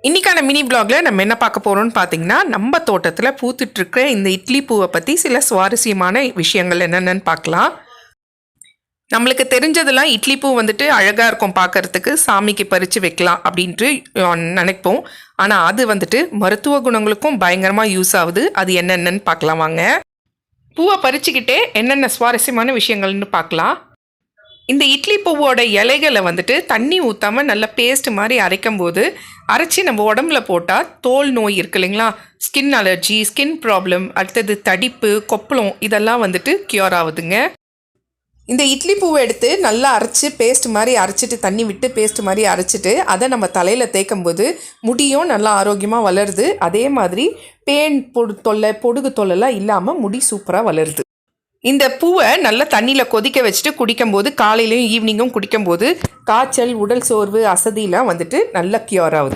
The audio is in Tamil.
இன்னைக்கான மினி பிளாக்ல நம்ம என்ன பார்க்க போறோம்னு பார்த்தீங்கன்னா, நம்ம தோட்டத்தில் பூத்துட்டு இருக்கிற இந்த இட்லி பூவை பற்றி சில சுவாரஸ்யமான விஷயங்கள் என்னென்னு பார்க்கலாம். நம்மளுக்கு தெரிஞ்சதெல்லாம் இட்லி பூ வந்துட்டு அழகாக இருக்கும் பார்க்கறதுக்கு, சாமிக்கு பறித்து வைக்கலாம் அப்படின்ட்டு நினைப்போம். ஆனால் அது வந்துட்டு மருத்துவ குணங்களுக்கும் பயங்கரமாக யூஸ் ஆகுது. அது என்னென்னு பார்க்கலாம் வாங்க. பூவை பறிச்சுக்கிட்டே என்னென்ன சுவாரஸ்யமான விஷயங்கள்னு பார்க்கலாம். இந்த இட்லி பூவோட இலைகளை வந்துட்டு தண்ணி ஊற்றாமல் நல்லா பேஸ்ட் மாதிரி அரைக்கும் போது அரைச்சி நம்ம உடம்புல போட்டால் தோல் நோய் இருக்கு இல்லைங்களா, ஸ்கின் அலர்ஜி, ஸ்கின் ப்ராப்ளம், அடுத்தது தடிப்பு, கொப்பளம் இதெல்லாம் வந்துட்டு க்யூர் ஆகுதுங்க. இந்த இட்லி பூவை எடுத்து நல்லா அரைச்சி பேஸ்ட் மாதிரி அரைச்சிட்டு தண்ணி விட்டு பேஸ்ட் மாதிரி அரைச்சிட்டு அதை நம்ம தலையில் தேய்க்கும் போது முடியும் நல்லா ஆரோக்கியமாக வளருது. அதே மாதிரி பேன் பொடுகு தொல்லைலாம் இல்லாமல் முடி சூப்பராக வளருது. இந்த பூவை நல்லா தண்ணியில் கொதிக்க வச்சுட்டு குடிக்கும்போது, காலையிலையும் ஈவினிங்கும் குடிக்கும்போது காய்ச்சல், உடல் சோர்வு, அசதிலாம் வந்துட்டு நல்லா க்யூர் ஆகுது.